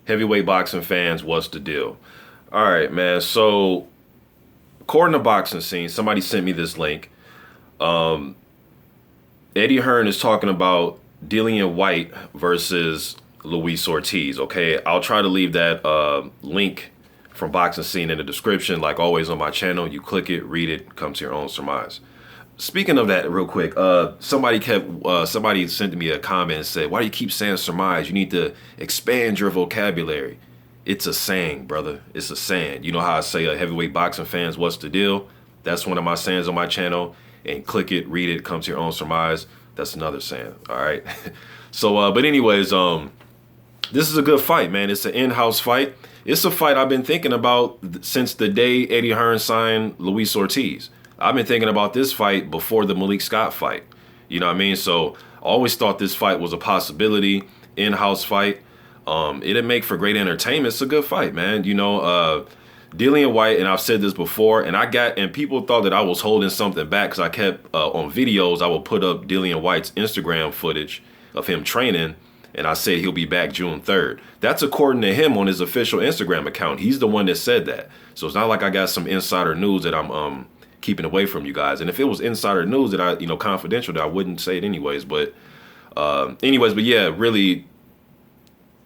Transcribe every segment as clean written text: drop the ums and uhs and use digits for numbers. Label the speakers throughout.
Speaker 1: Heavyweight boxing fans, what's the deal? All right, man. So, according to Boxing Scene, somebody sent me this link. Um, Eddie Hearn is talking about Dillian Whyte versus Luis Ortiz. Okay, I'll try to leave that link from Boxing Scene in the description, like always on my channel. You click it, read it, come to your own surmise. Speaking of that, real quick, somebody sent me a comment and said, "Why do you keep saying surmise? You need to expand your vocabulary." It's a saying, brother. It's a saying. You know how I say, heavyweight boxing fans, what's the deal? That's one of my sayings on my channel. And click it, read it, come to your own surmise. That's another saying. All right. So, but anyways, this is a good fight, man. It's an in-house fight. It's a fight I've been thinking about since the day Eddie Hearn signed Luis Ortiz. I've been thinking about this fight before the Malik Scott fight. You know what I mean? So I always thought this fight was a possibility, in-house fight. It'd make for great entertainment. It's a good fight, man. You know, Dillian Whyte, and I've said this before, and people thought that I was holding something back because I kept on videos. I would put up Dillian Whyte's Instagram footage of him training, and I said he'll be back June 3rd. That's according to him on his official Instagram account. He's the one that said that. So it's not like I got some insider news that I'm keeping away from you guys. And if it was insider news that confidential, that I wouldn't say it anyways. But yeah, really,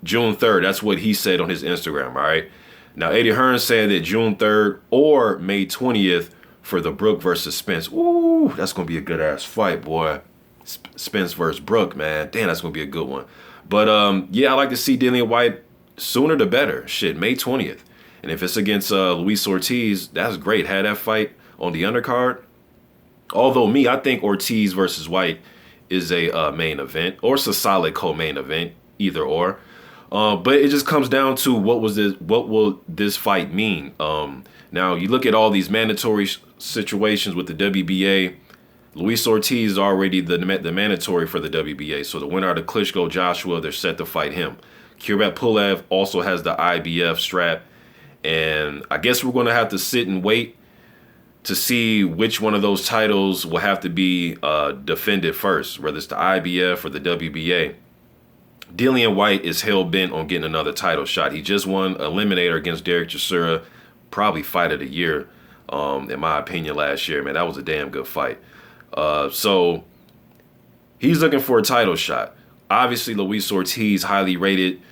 Speaker 1: June 3rd. That's what he said on his Instagram. All right. Now, Eddie Hearn said that June 3rd or May 20th for the Brook versus Spence. Ooh, that's going to be a good-ass fight, boy. Spence versus Brook, man. Damn, that's going to be a good one. But, yeah, I like to see Dillian Whyte sooner the better. Shit, May 20th. And if it's against Luis Ortiz, that's great. Had that fight on the undercard. Although I think Ortiz versus Whyte is a main event. Or it's a solid co-main event, either or. But it just comes down to what will this fight mean? Now, you look at all these mandatory situations with the WBA. Luis Ortiz is already the mandatory for the WBA. So the winner of the Klitschko-Joshua, they're set to fight him. Kurat Pulev also has the IBF strap. And I guess we're going to have to sit and wait to see which one of those titles will have to be defended first, whether it's the IBF or the WBA. Dillian Whyte is hell-bent on getting another title shot. He just won Eliminator against Derek Chisora, probably fight of the year, in my opinion, last year. Man, that was a damn good fight. So he's looking for a title shot. Obviously, Luis Ortiz, highly rated.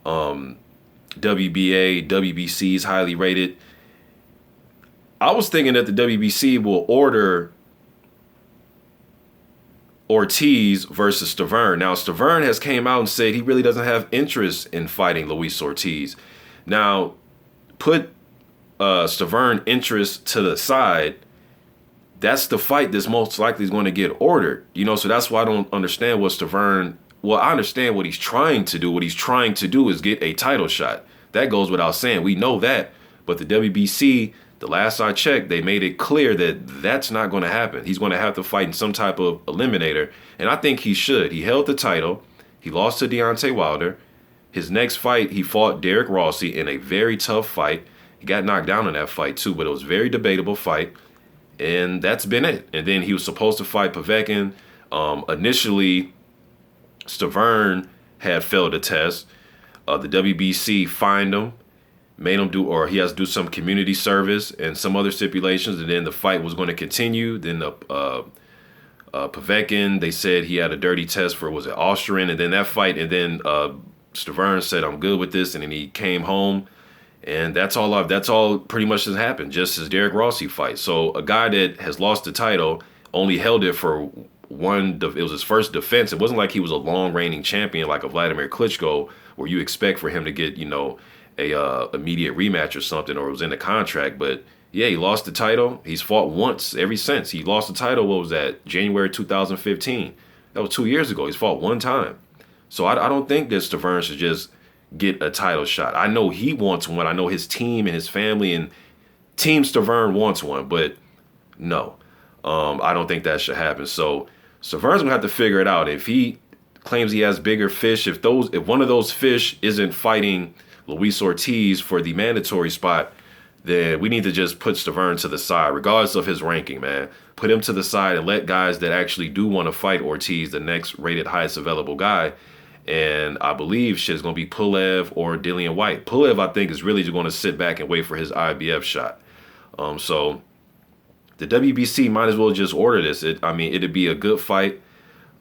Speaker 1: WBA, WBC is highly rated. I was thinking that the WBC will order Ortiz versus Stavern. Now, Stavern has came out and said he really doesn't have interest in fighting Luis Ortiz. Now, put Stavern interest to the side. That's the fight that's most likely is going to get ordered. You know, so that's why I don't understand what Stavern. Well, I understand what he's trying to do. What he's trying to do is get a title shot. That goes without saying. We know that. But the WBC, the last I checked, they made it clear that that's not going to happen. He's going to have to fight in some type of eliminator. And I think he should. He held the title. He lost to Deontay Wilder. His next fight, he fought Derek Rossi in a very tough fight. He got knocked down in that fight too, but it was a very debatable fight. And that's been it. And then he was supposed to fight Povetkin. Initially, Stavern had failed a test. The WBC fined him, made him do, or he has to do some community service and some other stipulations. And then the fight was going to continue. Then the Povetkin, they said he had a dirty test for, was it Austrian? And then that fight, and then Stavern said, I'm good with this. And then he came home. And that's all pretty much has happened, just as Derek Rossi fight. So a guy that has lost the title only held it for it was his first defense. It wasn't like he was a long reigning champion like a Vladimir Klitschko, where you expect for him to get, a immediate rematch or something, or it was in the contract. But yeah, he lost the title. He's fought once ever since. He lost the title, what was that, January 2015. That was 2 years ago. He's fought one time. So I don't think that Stavern should just get a title shot. I know he wants one. I know his team and his family and Team Stavern wants one, but no, I don't think that should happen. So Stavern's gonna have to figure it out. If he claims he has bigger fish, if one of those fish isn't fighting Luis Ortiz for the mandatory spot, then we need to just put Stavern to the side, regardless of his ranking, man. Put him to the side and let guys that actually do want to fight Ortiz, the next rated highest available guy, And I believe shit's going to be Pulev or Dillian Whyte. Pulev, I think, is really just going to sit back and wait for his IBF shot. So the WBC might as well just order this. I mean, it'd be a good fight.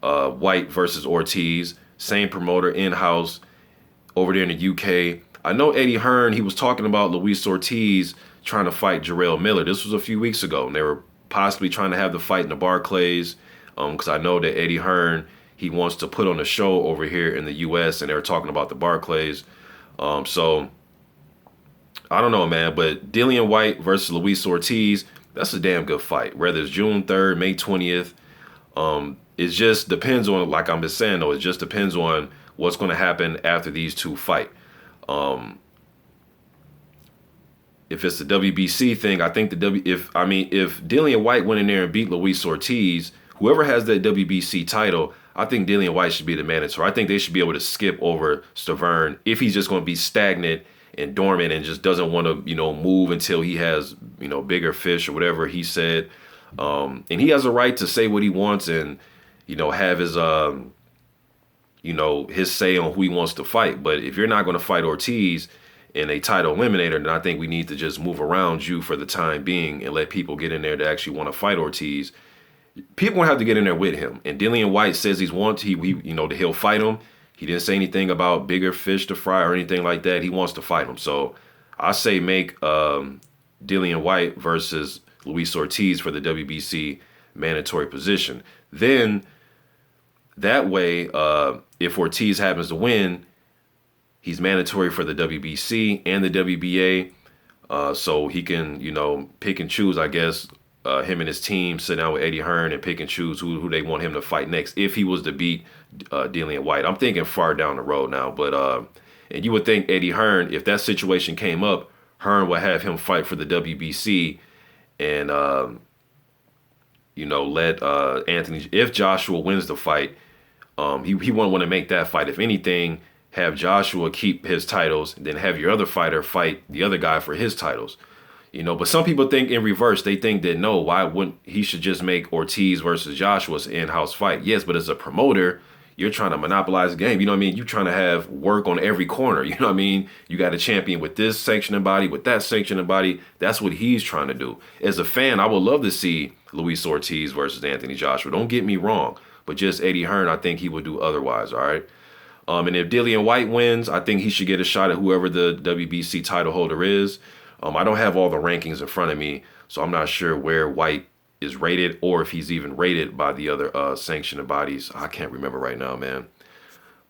Speaker 1: Whyte versus Ortiz, same promoter, in-house, over there in the UK. I know Eddie Hearn, he was talking about Luis Ortiz trying to fight Jarrell Miller. This was a few weeks ago, and they were possibly trying to have the fight in the Barclays, because I know that Eddie Hearn, he wants to put on a show over here in the US, and they were talking about the Barclays. So I don't know, man, but Dillian Whyte versus Luis Ortiz, that's a damn good fight. Whether it's June 3rd, May 20th, it just depends on, like I'm just saying though, it just depends on what's going to happen after these two fight. If it's the WBC thing, I think if Dillian Whyte went in there and beat Luis Ortiz, whoever has that WBC title, I think Dillian Whyte should be the mandatory. I think they should be able to skip over Stavern if he's just going to be stagnant and dormant and just doesn't want to, move until he has, bigger fish or whatever he said. And he has a right to say what he wants and, have his, his say on who he wants to fight. But if you're not going to fight Ortiz in a title eliminator, then I think we need to just move around you for the time being and let people get in there to actually want to fight Ortiz. People won't have to get in there with him. And Dillian Whyte says he'll fight him. He didn't say anything about bigger fish to fry or anything like that. He wants to fight him. So I say make Dillian Whyte versus Luis Ortiz for the WBC mandatory position. Then that way, if Ortiz happens to win, he's mandatory for the WBC and the WBA. So he can, pick and choose, I guess, him and his team sit down with Eddie Hearn and pick and choose who they want him to fight next if he was to beat Dillian Whyte. I'm thinking far down the road now, but and you would think Eddie Hearn, if that situation came up, Hearn would have him fight for the WBC and let Anthony, if Joshua wins the fight, he wouldn't want to make that fight. If anything, have Joshua keep his titles, then have your other fighter fight the other guy for his titles. But some people think in reverse. They think that, no, why wouldn't he should just make Ortiz versus Joshua's in-house fight? Yes, but as a promoter, you're trying to monopolize the game. You know what I mean? You're trying to have work on every corner. You know what I mean? You got a champion with this sanctioning body, with that sanctioning body. That's what he's trying to do. As a fan, I would love to see Luis Ortiz versus Anthony Joshua. Don't get me wrong. But just Eddie Hearn, I think he would do otherwise, all right? And if Dillian Whyte wins, I think he should get a shot at whoever the WBC title holder is. I don't have all the rankings in front of me, so I'm not sure where Whyte is rated or if he's even rated by the other sanctioning bodies. I can't remember right now, man.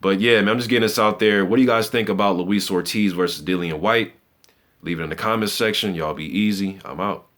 Speaker 1: But yeah, man, I'm just getting this out there. What do you guys think about Luis Ortiz versus Dillian Whyte? Leave it in the comments section. Y'all be easy. I'm out.